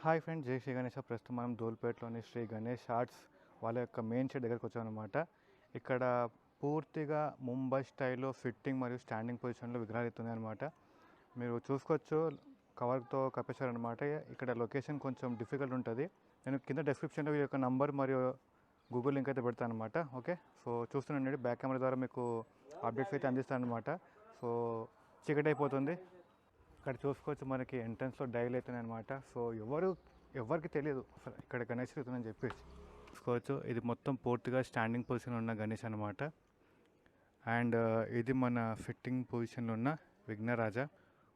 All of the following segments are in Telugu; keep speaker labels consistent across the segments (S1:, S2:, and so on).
S1: హాయ్ ఫ్రెండ్స్, జై శ్రీ గణేష్. ప్రస్తుతం మనం ధూల్పేట్లోని శ్రీ గణేష్ ఆర్ట్స్ వాళ్ళ యొక్క మెయిన్ షెడ్ దగ్గరకు వచ్చామన్నమాట. ఇక్కడ పూర్తిగా ముంబై స్టైల్లో ఫిట్టింగ్ మరియు స్టాండింగ్ పొజిషన్లో విగ్రహాలు ఎత్తున్నాయి అనమాట. మీరు చూసుకోవచ్చు, కవర్తో కప్పేశారనమాట. ఇక్కడ లొకేషన్ కొంచెం డిఫికల్ట్ ఉంటుంది. నేను కింద డిస్క్రిప్షన్లో ఈ యొక్క నంబర్ మరియు గూగుల్ లింక్ అయితే పెడతాను అనమాట. ఓకే, సో చూస్తున్నాండి, బ్యాక్ కెమెరా ద్వారా మీకు అప్డేట్స్ అయితే అందిస్తాను అనమాట. సో చీకటి అయిపోతుంది. ఇక్కడ చూసుకోవచ్చు, మనకి ఎంట్రన్స్లో డైల్ అవుతున్నాయి అనమాట. సో ఎవరికి తెలియదు అసలు ఇక్కడ గణేష్ అవుతుందని చెప్పేసి. చూసుకోవచ్చు, ఇది మొత్తం పూర్తిగా స్టాండింగ్ పొజిషన్ ఉన్న గణేష్ అనమాట. అండ్ ఇది మన ఫిట్టింగ్ పొజిషన్లో ఉన్న విఘ్నరాజ.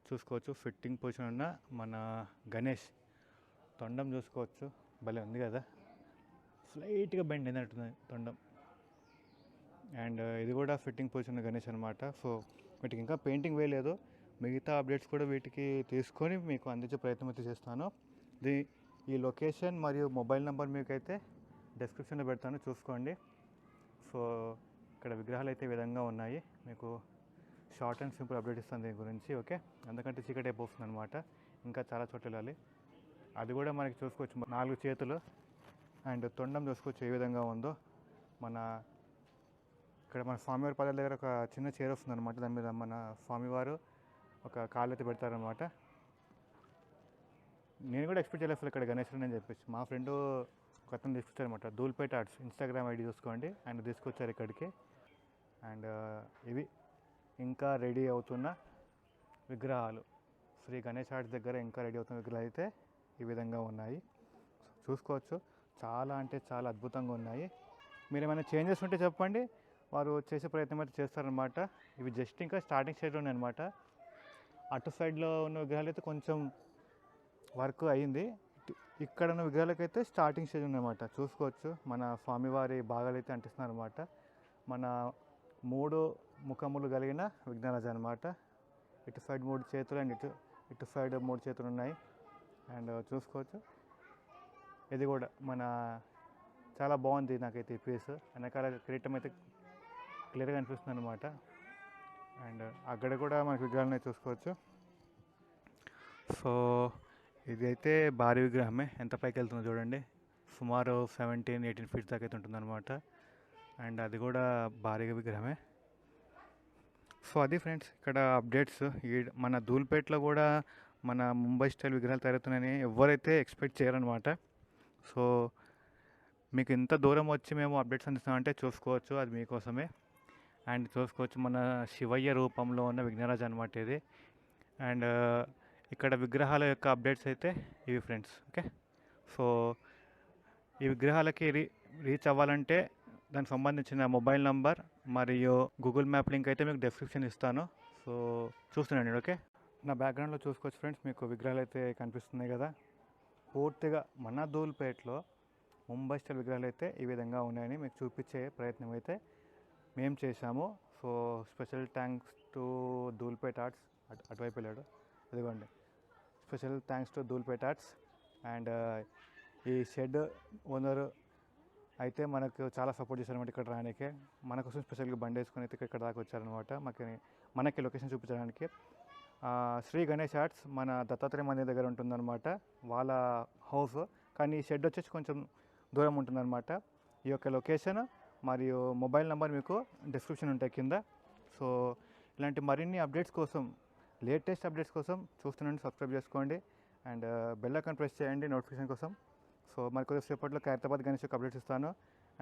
S1: చూసుకోవచ్చు, ఫిట్టింగ్ పొజిషన్ ఉన్న మన గణేష్. తొండం చూసుకోవచ్చు, భలే ఉంది కదా, స్లైట్గా బెండ్ అయినట్టుంది తొండం. అండ్ ఇది కూడా ఫిట్టింగ్ పొజిషన్ ఉన్న గణేష్ అనమాట. సో వీటికి ఇంకా పెయింటింగ్ వేయలేదు. మిగతా అప్డేట్స్ కూడా వీటికి తీసుకొని మీకు అందించే ప్రయత్నం అయితే చేస్తాను. ఈ లొకేషన్ మరియు మొబైల్ నెంబర్ మీకైతే డిస్క్రిప్షన్లో పెడతాను, చూసుకోండి. సో ఇక్కడ విగ్రహాలు అయితే ఈ విధంగా ఉన్నాయి. మీకు షార్ట్ అండ్ సింపుల్ అప్డేట్ ఇస్తాను దీని గురించి. ఓకే, ఎందుకంటే చీకటి అయిపోతుంది అనమాట. ఇంకా చాలా చోట్ల వెళ్ళాలి. అది కూడా మనకి చూసుకోవచ్చు, 4 చేతులు అండ్ తొండం చూసుకోవచ్చు ఏ విధంగా ఉందో. ఇక్కడ మన స్వామివారి పాదాల దగ్గర ఒక చిన్న చైర్ వస్తుంది అనమాట. దాని మీద మన స్వామివారు ఒక కాళ్ళు అయితే పెడతారనమాట. నేను కూడా ఎక్స్పెక్ట్ చేయలేదు అసలు ఇక్కడ గణేశుడు అని చెప్పేసి. మా ఫ్రెండు ఒక అతను తీసుకొచ్చారనమాట, ధూల్పేట్ ఆర్ట్స్ ఇన్స్టాగ్రామ్ ఐడి చూసుకోండి. అండ్ తీసుకొచ్చారు ఇక్కడికి. అండ్ ఇవి ఇంకా రెడీ అవుతున్న విగ్రహాలు శ్రీ గణేష్ ఆర్ట్స్ దగ్గర ఇంకా రెడీ అవుతున్న విగ్రహాలు అయితే ఈ విధంగా ఉన్నాయి. చూసుకోవచ్చు, చాలా అంటే చాలా అద్భుతంగా ఉన్నాయి. మీరు ఏమైనా చేంజెస్ ఉంటే చెప్పండి, వారు చేసే ప్రయత్నం అయితే చేస్తారనమాట. ఇవి జస్ట్ ఇంకా స్టార్టింగ్ స్టేజ్లో ఉన్నాయన్నమాట. అటు సైడ్లో ఉన్న విగ్రహాలు అయితే కొంచెం వర్క్ అయ్యింది. ఇక్కడ ఉన్న విగ్రహాలకైతే స్టార్టింగ్ స్టేజ్ ఉందన్నమాట. చూసుకోవచ్చు, మన స్వామివారి భాగాలు అయితే అంటిస్తున్నారు అనమాట. మన 3 ముఖములు కలిగిన విఘ్నరాజ అనమాట. ఇటు సైడ్ 3 చేతులు అండ్ ఇటు సైడ్ 3 చేతులు ఉన్నాయి. అండ్ చూసుకోవచ్చు, ఇది కూడా చాలా బాగుంది నాకైతే ఈ పీస్. వెనకాల కిరీటం అయితే క్లియర్గా అనిపిస్తుంది అనమాట. అండ్ అక్కడ కూడా మనకి విగ్రహాలను చూసుకోవచ్చు. సో ఇది అయితే భారీ విగ్రహమే. ఎంత పైకి వెళ్తుందో చూడండి, సుమారు 17-18 ఫీట్ దాకా అయితే ఉంటుందన్నమాట. అండ్ అది కూడా భారీగా విగ్రహమే. సో అది ఫ్రెండ్స్ ఇక్కడ అప్డేట్స్. మన ధూల్పేట్లో కూడా మన ముంబై స్టైల్ విగ్రహాలు తయారవుతున్నాయని ఎవరైతే ఎక్స్పెక్ట్ చేయరనమాట. సో మీకు ఇంత దూరం వచ్చి మేము అప్డేట్స్ అందిస్తామంటే చూసుకోవచ్చు, అది మీకోసమే. అండ్ చూసుకోవచ్చు, మన శివయ్య రూపంలో ఉన్న విఘ్నరాజ అనమాట ఇది. అండ్ ఇక్కడ విగ్రహాల యొక్క అప్డేట్స్ అయితే ఇవి ఫ్రెండ్స్. ఓకే, సో ఈ విగ్రహాలకి రీచ్ అవ్వాలంటే దానికి సంబంధించిన మొబైల్ నంబర్ మరియు గూగుల్ మ్యాప్ లింక్ అయితే మీకు డిస్క్రిప్షన్ ఇస్తాను. సో చూస్తున్నాండి. ఓకే, నా బ్యాక్గ్రౌండ్లో చూసుకోవచ్చు ఫ్రెండ్స్, మీకు విగ్రహాలు అయితే కనిపిస్తున్నాయి కదా. పూర్తిగా మన ధూల్పేట్లో ముంబై స్టైల్ విగ్రహాలు అయితే ఈ విధంగా ఉన్నాయని మీకు చూపించే ప్రయత్నం అయితే మేము చేశాము. So special thanks to Dhoolpet arts. అటువైపు వెళ్ళాడు, ఇదిగోండి. Special thanks to Dhoolpet arts. And ఈ షెడ్ ఓనర్ అయితే మనకు చాలా సపోర్ట్ చేశారనమాట ఇక్కడ రానికే. మన కోసం స్పెషల్గా బండి వేసుకొని అయితే ఇక్కడ దాకా వచ్చారనమాట. మనకి లొకేషన్ చూపించడానికి. శ్రీ గణేష్ ఆర్ట్స్ మన దత్తాత్రేయ మందిర్ దగ్గర ఉంటుందన్నమాట వాళ్ళ హౌస్. కానీ ఈ షెడ్ వచ్చేసి కొంచెం దూరం ఉంటుందన్నమాట. ఈ యొక్క లొకేషన్ మరియు మొబైల్ నెంబర్ మీకు డిస్క్రిప్షన్ ఉంటాయి కింద. సో ఇలాంటి మరిన్ని అప్డేట్స్ కోసం, లేటెస్ట్ అప్డేట్స్ కోసం చూస్తుండండి, సబ్స్క్రైబ్ చేసుకోండి. అండ్ బెల్ ఐకాన్ ప్రెస్ చేయండి నోటిఫికేషన్ కోసం. సో మరి కొద్దిసేపట్లో ఖైరతాబాద్ గణేష్ యొక్క అప్డేట్స్ ఇస్తాను.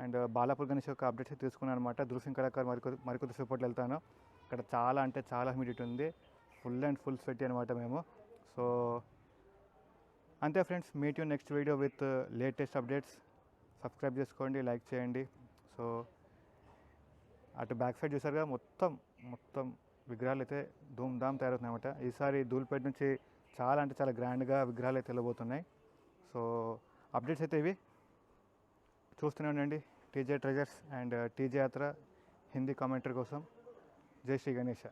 S1: అండ్ బాలాపూర్ గణేష్ యొక్క అప్డేట్స్ తీసుకున్నాను అనమాట. ధృసింగ్ కళాకారు మరికొద్దిసేపట్లో వెళ్తాను. ఇక్కడ చాలా అంటే చాలా హ్యూమిడిటీ ఉంది, ఫుల్ అండ్ ఫుల్ స్వెట్ అనమాట మేము. సో అంతే friends, meet you next video with latest updates. Subscribe చేసుకోండి, లైక్ చేయండి. సో అటు బ్యాక్ సైడ్ చూసారుగా, మొత్తం విగ్రహాలు అయితే ధూమ్ధామ్ తయారవుతున్నాయి అన్నమాట. ఈసారి ధూల్పేట నుంచి చాలా అంటే చాలా గ్రాండ్గా విగ్రహాలు అయితే వెళ్ళబోతున్నాయి. సో అప్డేట్స్ అయితే ఇవి. చూస్తూనే ఉండండి టీజే ట్రెజర్స్ అండ్ టీజే యాత్ర హిందీ కామెంటరీ కోసం. జై శ్రీ గణేష.